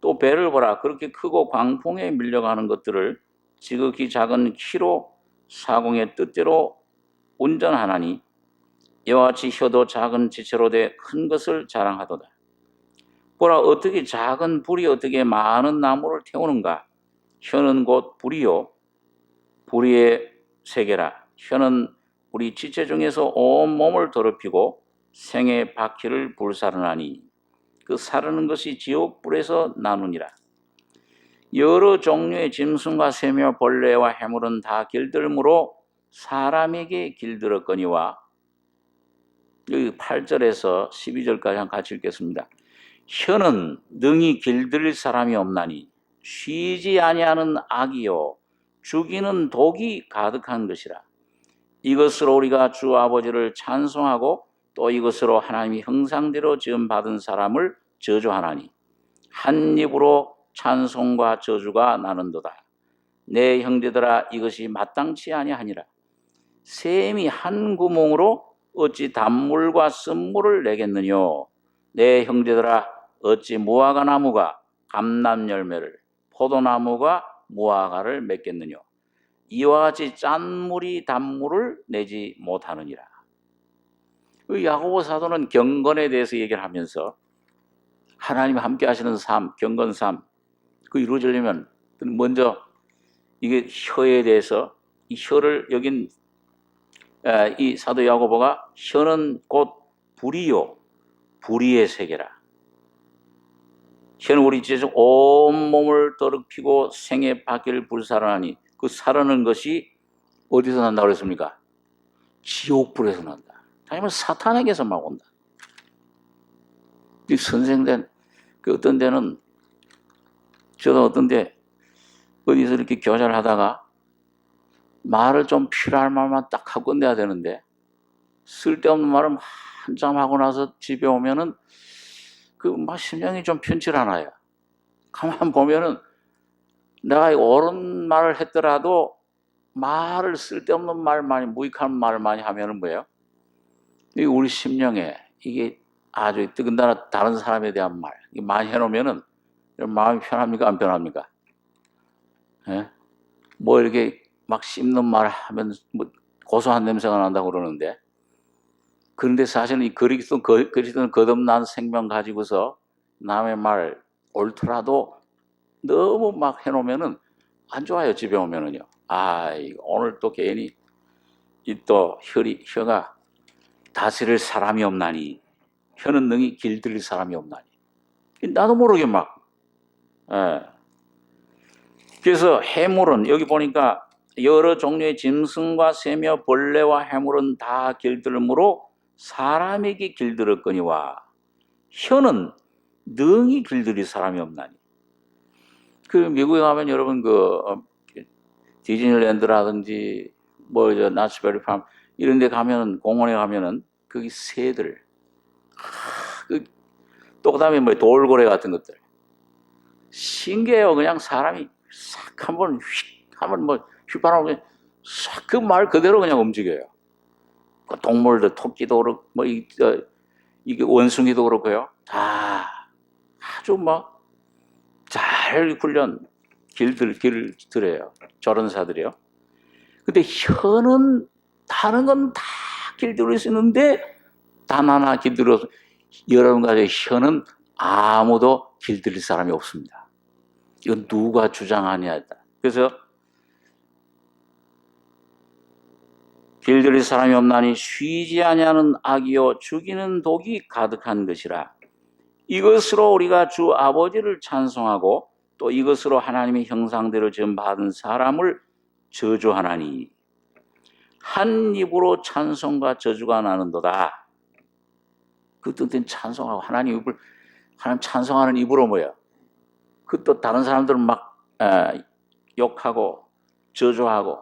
또 배를 보라. 그렇게 크고 광풍에 밀려가는 것들을 지극히 작은 키로 사공의 뜻대로 운전하나니 이와 같이 혀도 작은 지체로 돼 큰 것을 자랑하도다. 보라 어떻게 작은 불이 어떻게 많은 나무를 태우는가. 혀는 곧 불이요 불의의 세계라. 혀는 우리 지체 중에서 온 몸을 더럽히고 생의 바퀴를 불사르나니 그 사르는 것이 지옥 불에서 나누니라. 여러 종류의 짐승과 새며 벌레와 해물은 다 길들므로 사람에게 길들었거니와, 여기 8절에서 12절까지 같이 읽겠습니다. 혀는 능히 길들일 사람이 없나니 쉬지 아니하는 악이요 죽이는 독이 가득한 것이라. 이것으로 우리가 주 아버지를 찬송하고 또 이것으로 하나님의 형상대로 지음 받은 사람을 저주하나니 한 입으로 찬송과 저주가 나는도다. 내 형제들아, 이것이 마땅치 아니하니라. 샘이 한 구멍으로 어찌 단물과 쓴물을 내겠느뇨. 내 형제들아, 어찌 무화과 나무가 감람 열매를, 포도나무가 무화과를 맺겠느뇨. 이와 같이 짠물이 단물을 내지 못하느니라. 야고보 사도는 경건에 대해서 얘기를 하면서 하나님이 함께 하시는 삶, 경건 삶, 그 이루어지려면 먼저 이게 혀에 대해서, 이 혀를 여긴 이 사도 야고보가 혀는 곧 불이요 불의의 세계라. 혀는 우리 죄에서 온 몸을 더럽히고 생의 바퀴를 불살하니 그 살아는 것이 어디서 난다고 그랬습니까? 지옥불에서 난다. 아니면 사탄에게서 막 온다. 이 선생된 그 어떤 데는, 저도 어떤 데 어디서 이렇게 교사를 하다가 말을 좀 필요할 말만 딱 하고 끝내야 되는데 쓸데없는 말을 한참 하고 나서 집에 오면은 그 막 심정이 좀 편치 않아요. 가만 보면은 내가 옳은 말을 했더라도 말을 쓸데없는 말 많이, 무익한 말을 많이 하면은 뭐예요? 이 우리 심령에 이게 아주 더군다나 다른 사람에 대한 말 많이 해놓으면은 마음이 편합니까? 안 편합니까? 예? 뭐 이렇게 막 씹는 말 하면 뭐 고소한 냄새가 난다고 그러는데, 그런데 사실은 이 그리스도는 거듭난 생명 가지고서 남의 말 옳더라도 너무 막 해놓으면은 안 좋아요. 집에 오면은요. 오늘 또 괜히 이 또 혀가 다스릴 사람이 없나니, 혀는 능히 길들일 사람이 없나니. 나도 모르게 막. 예. 그래서 해물은 여기 보니까 여러 종류의 짐승과 새며 벌레와 해물은 다 길들므로 사람에게 길들었거니와 혀는 능히 길들일 사람이 없나니. 그 미국에 가면 여러분 디즈니랜드라든지 나츠베리 팜 이런 데 가면, 공원에 가면은 거기 새들, 또 그다음에 돌고래 같은 것들 신기해요. 그냥 사람이 싹 한번 휘바람을 싹 그 말 그대로 그냥 움직여요. 그 동물들, 토끼도 그렇고 이게 원숭이도 그렇고요. 다 아주 잘 훈련 길을 들여요. 저런사들이요. 근데 혀는 다른 건 다 길들일 수 있는데 단 하나 길들여서, 여러분 가지고 혀는 아무도 길들일 사람이 없습니다. 이건 누가 주장하냐. 그래서 길들일 사람이 없나니 쉬지 아니하는 악이요 죽이는 독이 가득한 것이라. 이것으로 우리가 주 아버지를 찬송하고 또 이것으로 하나님의 형상대로 지음 받은 사람을 저주하나니 한 입으로 찬송과 저주가 나는도다. 그 뜻은 찬송하고 하나님 찬송하는 입으로 뭐야? 그 또 다른 사람들은 막 욕하고 저주하고,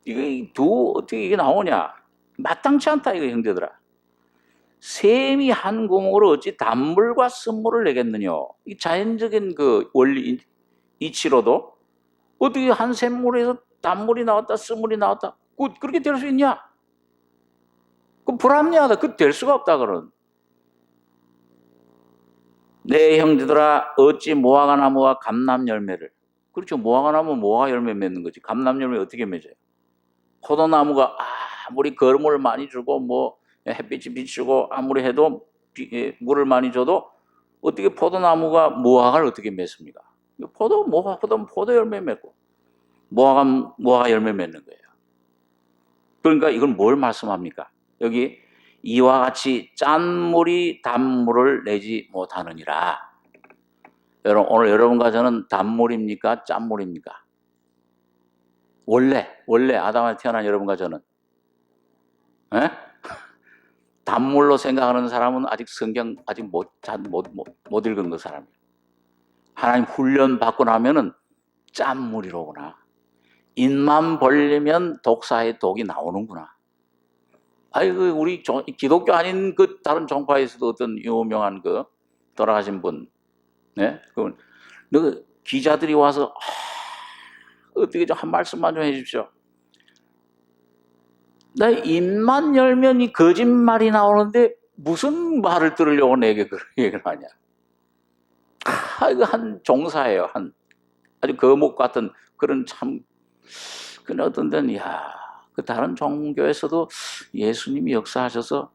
이게 어떻게 이게 나오냐? 마땅치 않다 이거 형제들아. 샘이 한 구멍으로 어찌 단물과 쓴물을 내겠느냐? 이 자연적인 그 원리 이치로도 어떻게 한 샘물에서 단물이 나왔다 쓴물이 나왔다 그렇게 될 수 있냐? 그 불합리하다. 그 될 수가 없다. 그런. 내 형제들아, 어찌 무화과 나무와 감람 열매를, 그렇죠. 무화과 나무 무화과 열매 맺는 거지. 감람 열매 어떻게 맺어요? 포도나무가 아무리 거름을 많이 주고 햇빛이 비추고 아무리 해도 물을 많이 줘도 어떻게 포도나무가 무화과를 어떻게 맺습니까? 포도 열매 맺고 무화과 열매 맺는 거예요. 그러니까 이건 뭘 말씀합니까? 여기 이와 같이 짠물이 단물을 내지 못하느니라. 오늘 여러분과 저는 단물입니까? 짠물입니까? 원래 아담한테 태어난 여러분과 저는, 에? 단물로 생각하는 사람은 아직 성경 아직 못 읽은 그 사람이에요. 하나님 훈련 받고 나면은 짠물이로구나. 입만 벌리면 독사의 독이 나오는구나. 우리 기독교 아닌 그 다른 종파에서도 어떤 유명한 그 돌아가신 분, 네? 그 기자들이 와서 어떻게 좀 한 말씀만 좀 해주십시오. 나 입만 열면 이 거짓말이 나오는데 무슨 말을 들으려고 내게 그런 얘기를 하냐. 이거 한 종사예요. 아주 거목 같은 그런 참, 그런 어떤 데는, 그 다른 종교에서도 예수님이 역사하셔서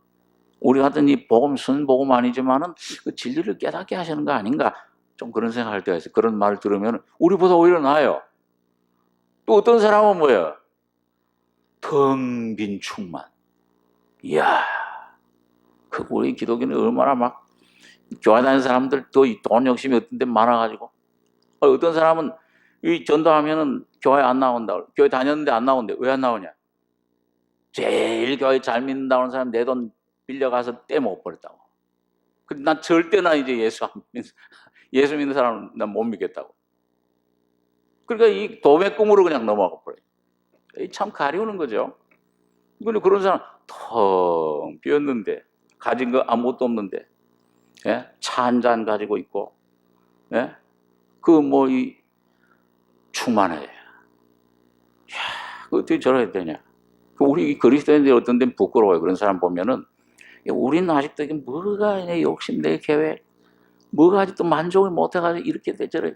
우리 같은 이 순복음 아니지만은 그 진리를 깨닫게 하시는 거 아닌가. 좀 그런 생각할 때가 있어요. 그런 말을 들으면 우리보다 오히려 나아요. 또 어떤 사람은 뭐예요? 텅 빈 충만. 이야, 우리 기독교는 얼마나 막 교회 다니는 사람들 또 돈 욕심이 어떤 데 많아가지고, 어떤 사람은 이 전도하면은 교회 안 나온다. 교회 다녔는데 안 나온대. 왜 안 나오냐? 제일 교회 잘 믿는다는 사람 내 돈 빌려가서 떼먹어 버렸다고. 근데 난 절대 이제 예수 믿는 사람은 난 못 믿겠다고. 그러니까 이 도매꿈으로 그냥 넘어가 버려요. 참 가리우는 거죠. 근데 그런 사람 텅 비었는데, 가진 거 아무것도 없는데, 예? 차 한 잔 가지고 있고, 예? 충만해. 어떻게 저래야 되냐? 우리 그리스도인들이 어떤 데는 부끄러워요. 그런 사람 보면은, 우리는 아직도 이게 뭐가 내 욕심, 내 계획, 뭐가 아직도 만족을 못 해가지고 이렇게 저래.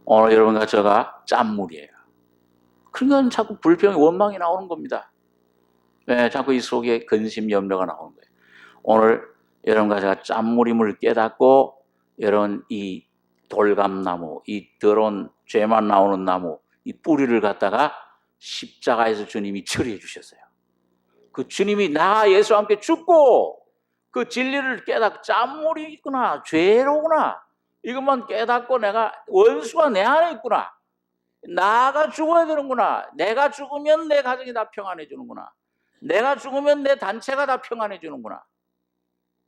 오늘 여러분과 저가 짠물이에요. 그러니까 자꾸 불평이, 원망이 나오는 겁니다. 네, 자꾸 이 속에 근심, 염려가 나오는 거예요. 오늘 여러분과 제가 짠물임을 깨닫고, 여러분 이 돌감나무, 이 더러운 죄만 나오는 나무, 이 뿌리를 갖다가 십자가에서 주님이 처리해 주셨어요. 그 주님이 나 예수와 함께 죽고 그 진리를 깨닫고 짠물이 있구나, 죄로구나, 이것만 깨닫고 내가 원수가 내 안에 있구나, 나가 죽어야 되는구나, 내가 죽으면 내 가정이 다 평안해 주는구나, 내가 죽으면 내 단체가 다 평안해 주는구나,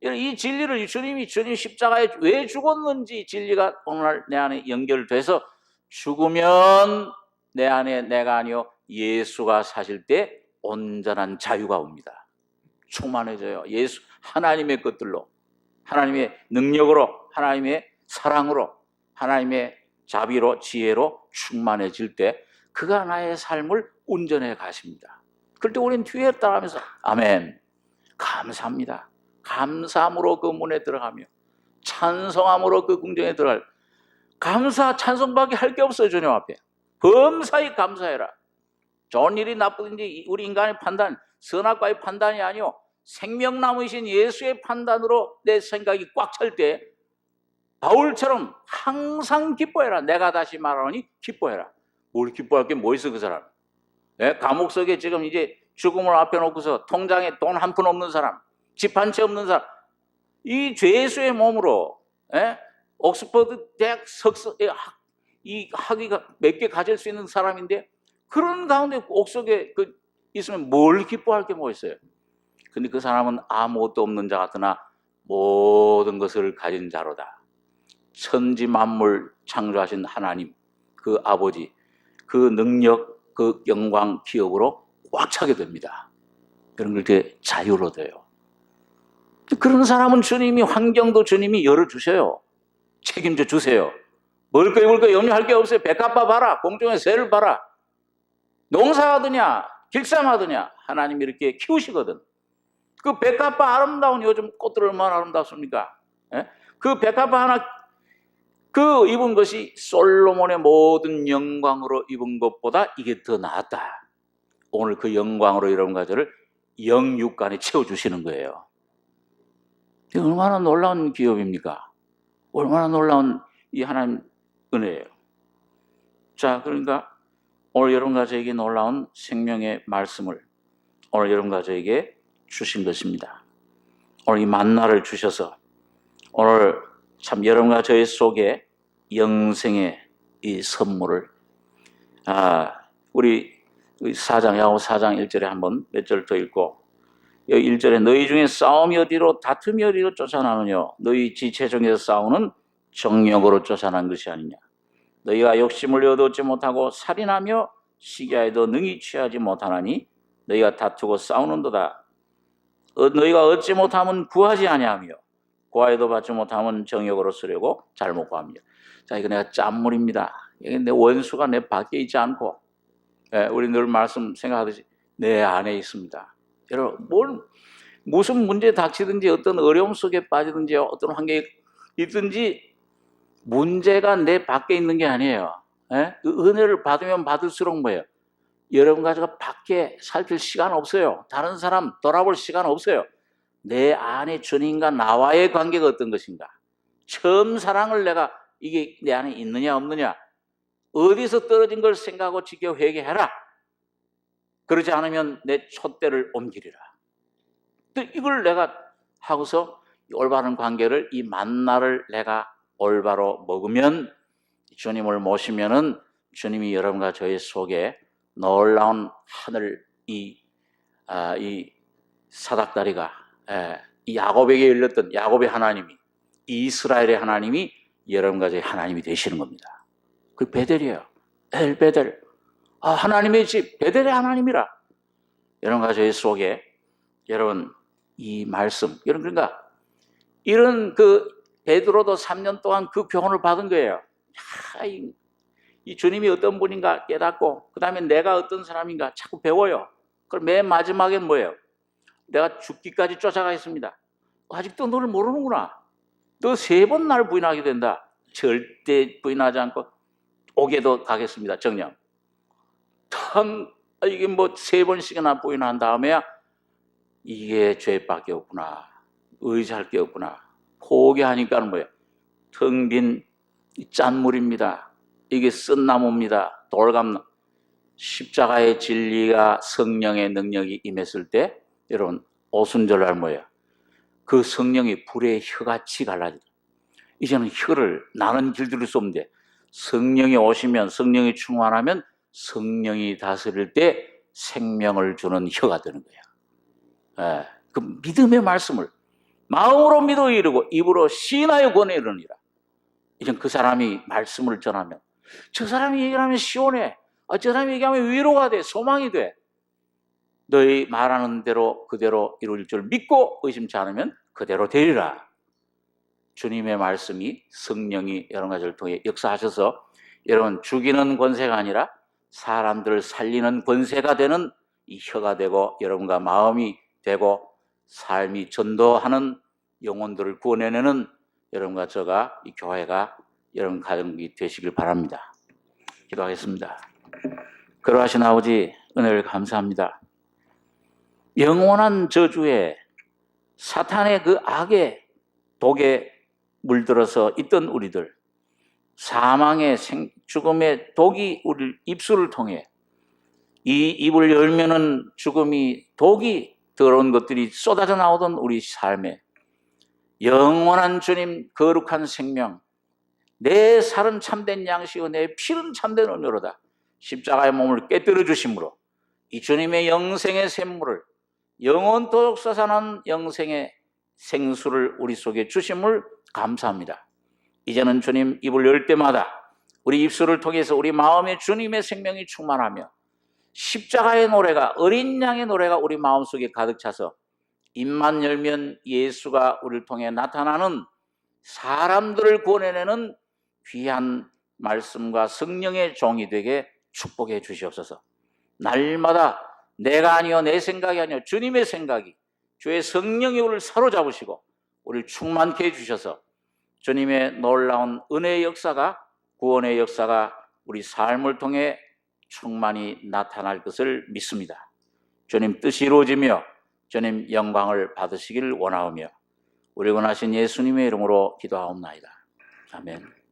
이 진리를 주님 십자가에 왜 죽었는지 진리가 오늘 내 안에 연결돼서 죽으면 내 안에 내가 아니요 예수가 사실 때 온전한 자유가 옵니다. 충만해져요. 예수, 하나님의 것들로, 하나님의 능력으로, 하나님의 사랑으로, 하나님의 자비로, 지혜로 충만해질 때 그가 나의 삶을 운전해 가십니다. 그럴 때 우리는 뒤에 따라하면서 아멘, 감사합니다, 감사함으로 그 문에 들어가며 찬송함으로 그 궁정에 들어갈, 감사 찬송밖에 할 게 없어요. 주님 앞에 범사히 감사해라. 좋은 일이 나쁘든지 우리 인간의 판단, 선악과의 판단이 아니요 생명나무이신 예수의 판단으로 내 생각이 꽉 찰 때 바울처럼 항상 기뻐해라. 내가 다시 말하노니 기뻐해라. 뭘 기뻐할 게 뭐 있어 그 사람? 예? 감옥 속에 지금 이제 죽음을 앞에 놓고서 통장에 돈 한 푼 없는 사람, 집 한 채 없는 사람, 이 죄수의 몸으로, 예? 옥스퍼드 대학 이 학위가 몇 개 가질 수 있는 사람인데 그런 가운데 옥속에 있으면 뭘 기뻐할 게 뭐 있어요? 근데 그 사람은 아무것도 없는 자 같으나 모든 것을 가진 자로다. 천지 만물 창조하신 하나님, 그 아버지, 그 능력, 그 영광, 기업으로 꽉 차게 됩니다. 그런 걸 이렇게 자유로 돼요. 그런 사람은 주님이, 환경도 주님이 열어주셔요. 책임져 주세요. 먹을 거 입을 거 염려할 게 없어요. 백합화 봐라, 공중의 새를 봐라, 농사하더냐 길쌈하더냐 하나님이 이렇게 키우시거든. 그 백합화 아름다운, 요즘 꽃들 얼마나 아름답습니까? 예? 그 백합화 하나 그 입은 것이 솔로몬의 모든 영광으로 입은 것보다 이게 더 낫다. 오늘 그 영광으로 여러분과 저를 영육간에 채워주시는 거예요. 얼마나 놀라운 기업입니까? 얼마나 놀라운 이 하나님 은혜예요. 자, 그러니까 오늘 여러분과 저에게 놀라운 생명의 말씀을 오늘 여러분과 저에게 주신 것입니다. 오늘 이 만나를 주셔서 오늘 참 여러분과 저의 속에 영생의 이 선물을 우리 4장, 야고보 4장 1절에 한번 몇 절 더 읽고, 여기 1절에 너희 중에 싸움이 어디로 다툼이 어디로 쫓아나느냐, 너희 지체 중에서 싸우는 정욕으로 쫓아난 것이 아니냐. 너희가 욕심을 얻지 못하고 살인하며 시기하여도 능히 취하지 못하나니 너희가 다투고 싸우는도다. 너희가 얻지 못하면 구하지 아니하며 구하여도 받지 못하면 정욕으로 쓰려고 잘못 구합니다. 자, 이거 내가 짠물입니다. 이게 내 원수가 내 밖에 있지 않고, 우리 늘 말씀 생각하듯이 내 안에 있습니다. 여러분, 무슨 문제 닥치든지 어떤 어려움 속에 빠지든지 어떤 환경에 있든지 문제가 내 밖에 있는 게 아니에요. 그 은혜를 받으면 받을수록 뭐예요? 여러분 가지고 밖에 살필 시간 없어요. 다른 사람 돌아볼 시간 없어요. 내 안에 주님과 나와의 관계가 어떤 것인가? 처음 사랑을 내가 이게 내 안에 있느냐 없느냐? 어디서 떨어진 걸 생각하고 지켜 회개해라. 그러지 않으면 내 촛대를 옮기리라. 이걸 내가 하고서 올바른 관계를, 이 만나를 내가 올바로 먹으면, 주님을 모시면은 주님이 여러분과 저의 속에 놀라운 하늘, 이 사닥다리가, 이 야곱에게 열렸던 야곱의 하나님이, 이스라엘의 하나님이 여러분과 저의 하나님이 되시는 겁니다. 그 베델이에요. 엘베델. 하나님의 집, 베델의 하나님이라. 여러분과 저의 속에, 여러분, 이 말씀, 여러분, 그러니까 이런 베드로도 3년 동안 그 교훈을 받은 거예요. 이 주님이 어떤 분인가 깨닫고, 그 다음에 내가 어떤 사람인가 자꾸 배워요. 그럼 맨 마지막엔 뭐예요? 내가 죽기까지 쫓아가겠습니다. 아직도 너를 모르는구나. 너 3번 날 부인하게 된다. 절대 부인하지 않고 옥에도 가겠습니다. 정령. 이게 뭐 3번씩이나 부인한 다음에야 이게 죄밖에 없구나. 의지할 게 없구나. 포기하니까는 뭐예요? 텅 빈 짠물입니다. 이게 쓴 나무입니다. 돌감나무. 십자가의 진리가, 성령의 능력이 임했을 때 여러분 오순절날 뭐예요? 그 성령이 불의 혀같이 갈라지다. 이제는 혀를 나는 길들일 수 없는데 성령이 오시면, 성령이 충만하면 성령이 다스릴 때 생명을 주는 혀가 되는 거예요. 그 믿음의 말씀을 마음으로 믿어 이르고 입으로 시인하여 권해 이르니라. 이젠 그 사람이 말씀을 전하면, 저 사람이 얘기하면 시원해. 저 사람이 얘기하면 위로가 돼, 소망이 돼. 너희 말하는 대로 그대로 이루어질 줄 믿고 의심치 않으면 그대로 되리라. 주님의 말씀이, 성령이 여러 가지를 통해 역사하셔서 여러분 죽이는 권세가 아니라 사람들을 살리는 권세가 되는 이 혀가 되고, 여러분과 마음이 되고, 삶이 전도하는, 영혼들을 구원해내는 여러분과 저가, 이 교회가 여러분 가정이 되시길 바랍니다. 기도하겠습니다. 그러하신 아버지, 은혜를 감사합니다. 영원한 저주에, 사탄의 그 악의 독에 물들어서 있던 우리들, 사망의 죽음의 독이 우리 입술을 통해, 이 입을 열면은 죽음이, 독이, 더러운 것들이 쏟아져 나오던 우리 삶에 영원한 주님, 거룩한 생명, 내 살은 참된 양식이요 내 피는 참된 음료로다. 십자가의 몸을 깨뜨려 주심으로 이 주님의 영생의 샘물을, 영원토록 솟아나는 영생의 생수를 우리 속에 주심을 감사합니다. 이제는 주님, 입을 열 때마다 우리 입술을 통해서 우리 마음에 주님의 생명이 충만하며 십자가의 노래가, 어린 양의 노래가 우리 마음속에 가득 차서 입만 열면 예수가 우리를 통해 나타나는, 사람들을 구원해내는 귀한 말씀과 성령의 종이 되게 축복해 주시옵소서. 날마다 내가 아니요, 내 생각이 아니요, 주님의 생각이, 주의 성령이 우리를 사로잡으시고 우리를 충만케 해주셔서 주님의 놀라운 은혜의 역사가, 구원의 역사가 우리 삶을 통해 충만히 나타날 것을 믿습니다. 주님 뜻이 이루어지며 주님 영광을 받으시기를 원하오며 우리 원하신 예수님의 이름으로 기도하옵나이다. 아멘.